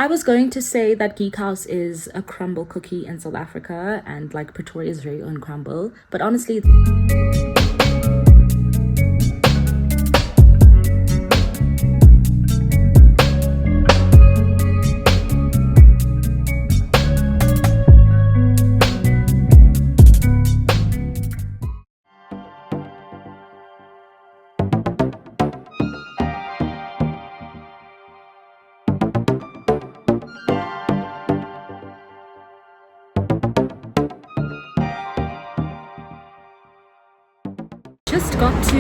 I was going to say that Geek House is a Crumbl cookie in South Africa and like Pretoria's very own Crumbl, but honestly just got to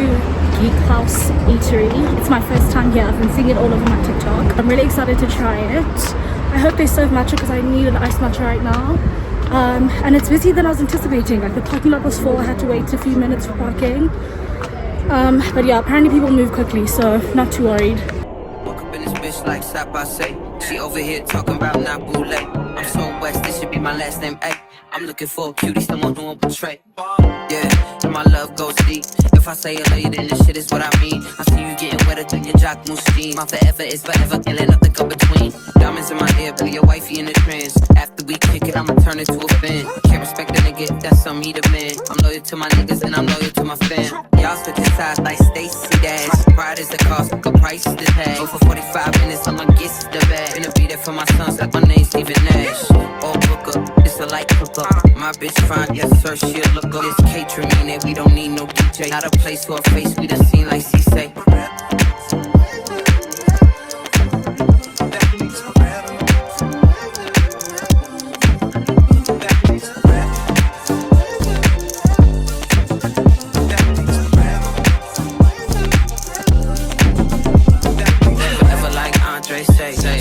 Geek House Eatery. It's my first time here. I've been seeing it all over my TikTok. I'm really excited to try it. I hope they serve matcha because I need an iced matcha right now. And it's busier than I was anticipating. Like the parking lot was full. I had to wait a few minutes for parking. But yeah, apparently people move quickly, so not too worried. Woke up in this bitch like say. She over here talking about not boule. I'm so west, this should be my last name. Ay, I'm looking for a cutie, someone who won't betray. Yeah, and my love goes deep. If I say it later, then this shit is what I mean. I see you getting wetter than your jock machine. My forever is forever, and ain't nothing come between. Diamonds in my ear, but your wifey in the trance. After we kick it, I'ma turn it to a fan. Can't respect a nigga, that's some he the man. I'm loyal to my niggas, and I'm loyal to my fam. Y'all switching sides like Stacy Dash. Pride is the cost, the price is the tag. Go for 45 minutes, I'ma get the bag. Finna be there for my sons, like my name's Steven Nash. All book up, it's a light cook up. My bitch fine, yes sir, she'll look up. It's Kaytraminé, we don't need no DJ. Not a place for a face, we done seen like C-Say.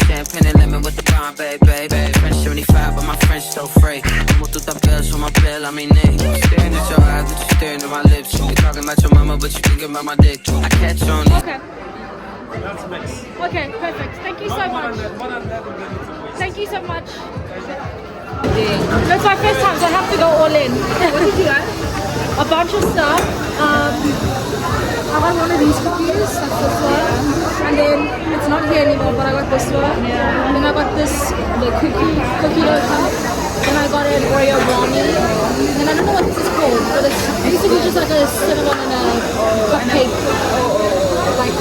Champagne and lemon with the bomb, baby. French 75, but my French so free. Como tú tapeas on my piel, I mean, staring at your eyes, but you staring at my lips. You're talking about your mama, but you thinking about my dick. I catch on it. Okay. That's nice. Okay, perfect. Thank you so much. Thank you so much. That's my first time, so I have to go all in. What did you get? A bunch of stuff. I got one of these cookies, like this one, and then it's not here anymore, but I got this one. Yeah. And then I got this, the cookie dough cup. Then I got an Oreo brownie. And I don't know what this is called, but it's basically just like a cinnamon and a cupcake. Like,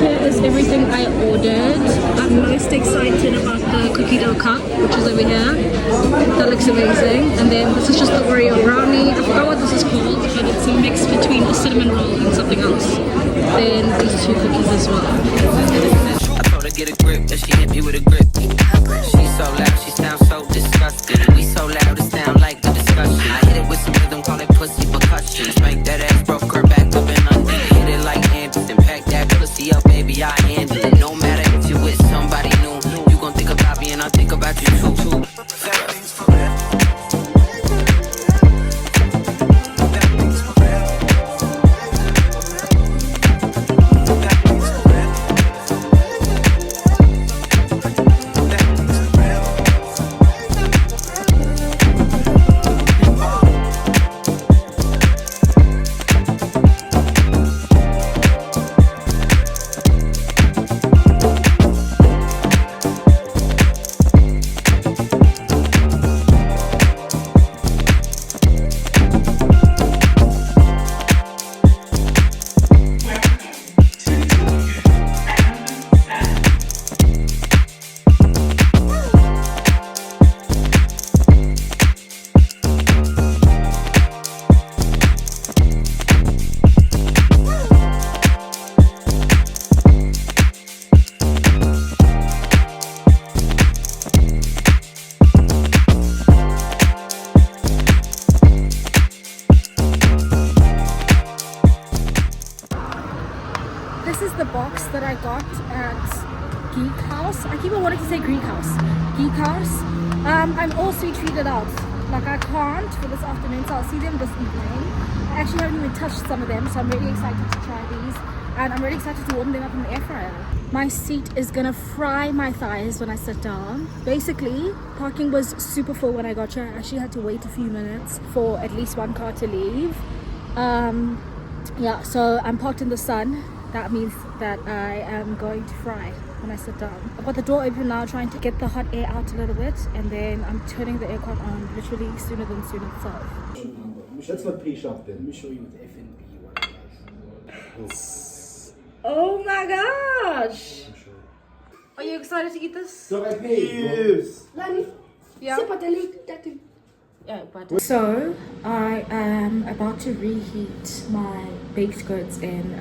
here is everything I ordered. I'm most excited about the cookie dough cup, which is over here. That looks amazing. And then this is just the Oreo brownie. I forgot what this is called, but it's a mix between a cinnamon roll and something else. Then these two cookies as well. I told her get a grip, and she hit me with a grip. She's so loud, she sounds so disgusting. We so loud, it sound like a discussion. I hit it with some rhythm, call it pussy percussion. Spank that ass, broke her back up and under. Hit it like Anderson, pack that pussy up, baby, I handle it. No matter if you with somebody new, you gon' think about me and I'll think about you too. This is the box that I got at Geek House. I keep on wanting to say Geek House. Geek House. I'm all sweet treated out. Like I can't for this afternoon, so I'll see them this evening. I actually haven't even touched some of them, so I'm really excited to try these. And I'm really excited to warm them up in the air fryer. My seat is gonna fry my thighs when I sit down. Basically, parking was super full when I got here. I actually had to wait a few minutes for at least one car to leave. Yeah, so I'm parked in the sun. That means that I am going to fry when I sit down. I've got the door open now, trying to get the hot air out a little bit, and then I'm turning the aircon on literally sooner than soon itself. Let's not pay shop then. Let me show you with FNB what it does. Oh my gosh! Are you excited to eat this? So I pay. Yes. Yeah. Yeah, but So I am about to reheat my baked goods in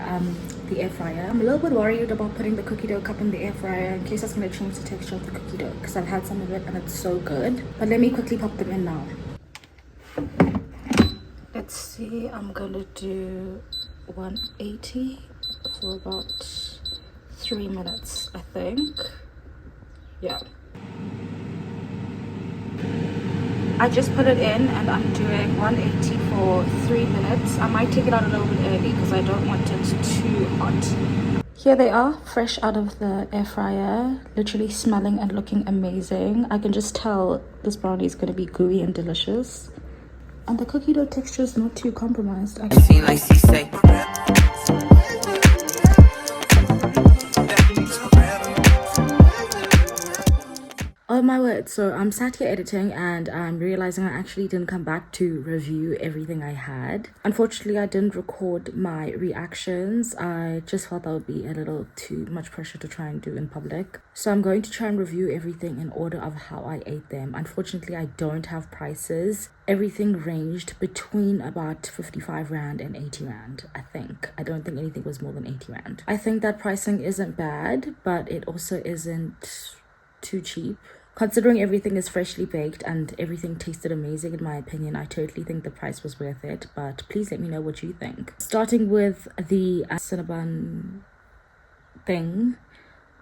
the air fryer. I'm a little bit worried about putting the cookie dough cup in the air fryer in case that's going to change the texture of the cookie dough, because I've had some of it and it's so good. But let me quickly pop them in now. Let's see, I'm going to do 180 for about 3 minutes, I think. Yeah. I just put it in and I'm doing 180 for 3 minutes. I might take it out a little bit early because I don't want it too hot. Here they are, fresh out of the air fryer, literally smelling and looking amazing. I can just tell this brownie is going to be gooey and delicious. And the cookie dough texture is not too compromised. Seem like she say. Oh my word, so I'm sat here editing and I'm realizing I actually didn't come back to review everything I had. Unfortunately, I didn't record my reactions. I just felt that would be a little too much pressure to try and do in public. So I'm going to try and review everything in order of how I ate them. Unfortunately, I don't have prices. Everything ranged between about 55 Rand and 80 Rand, I think. I don't think anything was more than 80 Rand. I think that pricing isn't bad, but it also isn't too cheap. Considering everything is freshly baked and everything tasted amazing, in my opinion, I totally think the price was worth it. But please let me know what you think. Starting with the cinnamon thing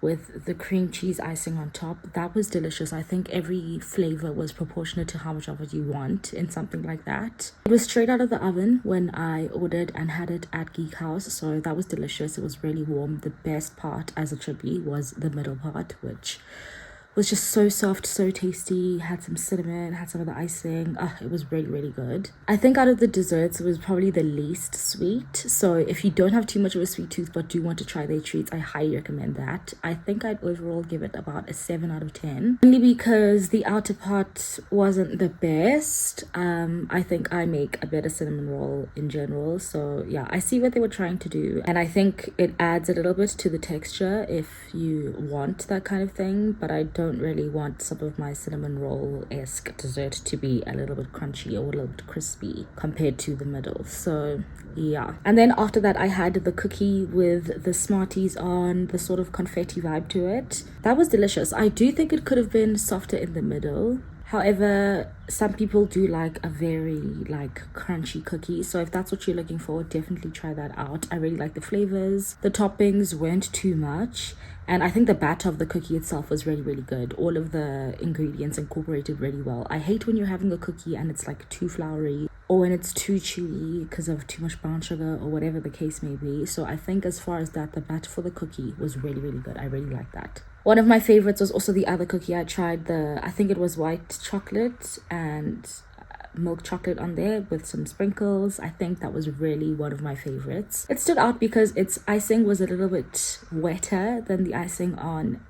with the cream cheese icing on top, that was delicious. I think every flavor was proportionate to how much of it you want in something like that. It was straight out of the oven when I ordered and had it at Geek House, so that was delicious. It was really warm. The best part, as it should be, was the middle part, which was just so soft, so tasty, had some cinnamon, had some of the icing. It was really, really good. I think out of the desserts, it was probably the least sweet. So if you don't have too much of a sweet tooth but do want to try their treats, I highly recommend that. I think I'd overall give it about a 7 out of 10. Only because the outer part wasn't the best. I think I make a better cinnamon roll in general. So yeah, I see what they were trying to do. And I think it adds a little bit to the texture if you want that kind of thing. But I don't really want some of my cinnamon roll-esque dessert to be a little bit crunchy or a little bit crispy compared to the middle. So yeah. And then after that, I had the cookie with the Smarties on, the sort of confetti vibe to it. That was delicious. I do think it could have been softer in the middle. However, some people do like a very crunchy cookie, so if that's what you're looking for, definitely try that out. I really like the flavors. The toppings weren't too much, and I think the batter of the cookie itself was really, really good. All of the ingredients incorporated really well. I hate when you're having a cookie and it's like too floury, or when it's too chewy because of too much brown sugar or whatever the case may be. So I think as far as that, the batter for the cookie was really, really good. I really like that. One of my favorites was also the other cookie. I tried I think it was white chocolate and milk chocolate on there with some sprinkles. I think that was really one of my favorites. It stood out because its icing was a little bit wetter than the icing on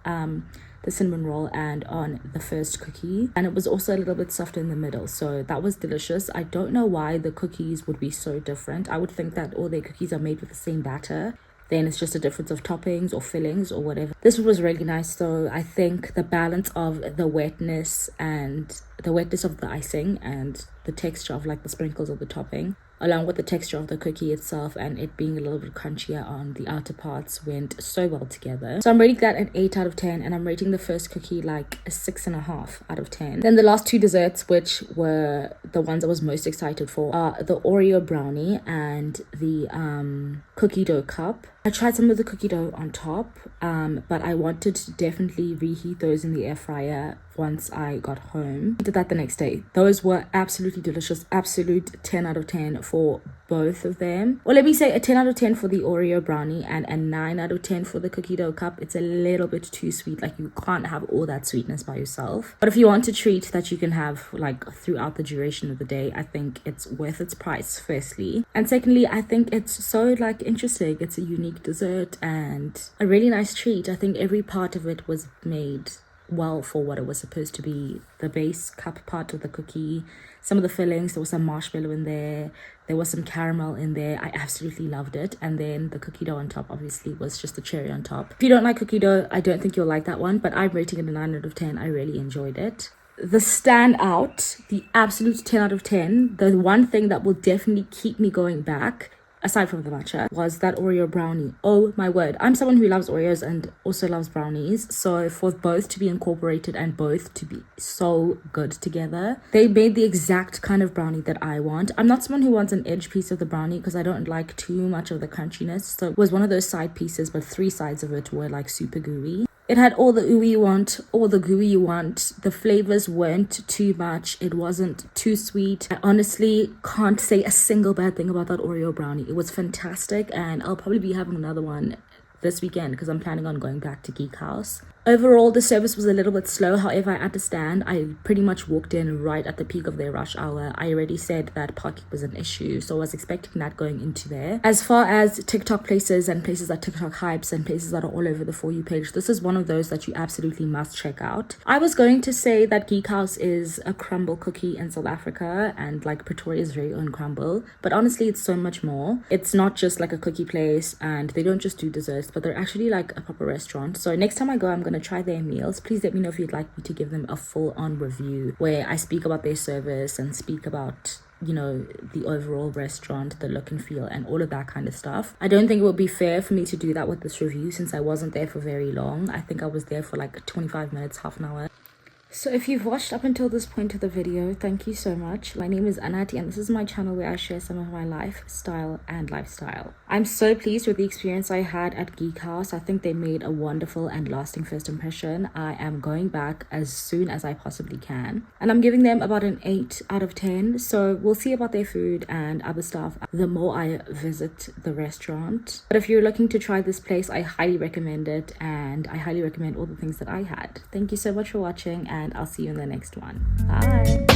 the cinnamon roll and on the first cookie, and it was also a little bit softer in the middle, so that was delicious. I don't know why the cookies would be so different. I would think that all their cookies are made with the same batter, then it's just a difference of toppings or fillings or whatever. This one was really nice though. I think the balance of the wetness of the icing and the texture of the sprinkles of the topping, along with the texture of the cookie itself and it being a little bit crunchier on the outer parts, went so well together. So I'm rating that an 8 out of 10, and I'm rating the first cookie like a 6.5 out of 10. Then the last two desserts, which were the ones I was most excited for, are the Oreo brownie and the cookie dough cup. I tried some of the cookie dough on top, but I wanted to definitely reheat those in the air fryer once I got home. I did that the next day. Those were absolutely delicious. Absolute 10 out of 10 for both of them. Or let me say a 10 out of 10 for the Oreo brownie and a 9 out of 10 for the cookie dough cup. It's a little bit too sweet. You can't have all that sweetness by yourself. But if you want a treat that you can have throughout the duration of the day, I think it's worth its price, firstly. And secondly, I think it's so interesting. It's a unique unique dessert and a really nice treat. I think every part of it was made well for what it was supposed to be. The base cup part of the cookie, some of the fillings, there was some marshmallow in there, there was some caramel in there. I absolutely loved it. And then the cookie dough on top obviously was just the cherry on top. If you don't like cookie dough, I don't think you'll like that one, but I'm rating it a 9 out of 10. I really enjoyed it. The standout, the absolute 10 out of 10, the one thing that will definitely keep me going back, aside from the matcha, was that Oreo brownie. Oh my word. I'm someone who loves Oreos and also loves brownies. So for both to be incorporated and both to be so good together, they made the exact kind of brownie that I want. I'm not someone who wants an edge piece of the brownie because I don't like too much of the crunchiness. So it was one of those side pieces, but 3 sides of it were like super gooey. It had all the ooey you want, all the gooey you want. The flavors weren't too much. It wasn't too sweet. I honestly can't say a single bad thing about that Oreo brownie. It was fantastic, and I'll probably be having another one this weekend because I'm planning on going back to Geek House. Overall, the service was a little bit slow. However, I understand. I pretty much walked in right at the peak of their rush hour. I already said that parking was an issue, so I was expecting that going into there. As far as TikTok places and places that TikTok hypes and places that are all over the For You page, this is one of those that you absolutely must check out. I was going to say that Geek House is a Crumbl cookie in South Africa and like Pretoria's very own Crumbl, but honestly, it's so much more. It's not just like a cookie place, and they don't just do desserts, but they're actually like a proper restaurant. So next time I go, I'm going to try their meals. Please let me know if you'd like me to give them a full-on review where I speak about their service and speak about, you know, the overall restaurant, the look and feel, and all of that kind of stuff. I don't think it would be fair for me to do that with this review since I wasn't there for very long. I think I was there for like 25 minutes, half an hour. So if you've watched up until this point of the video, thank you so much. My name is Anathi and this is my channel where I share some of my life, style and lifestyle. I'm so pleased with the experience I had at Geek House. I think they made a wonderful and lasting first impression. I am going back as soon as I possibly can. And I'm giving them about an 8 out of 10. So we'll see about their food and other stuff the more I visit the restaurant. But if you're looking to try this place, I highly recommend it, and I highly recommend all the things that I had. Thank you so much for watching, and I'll see you in the next one. Bye.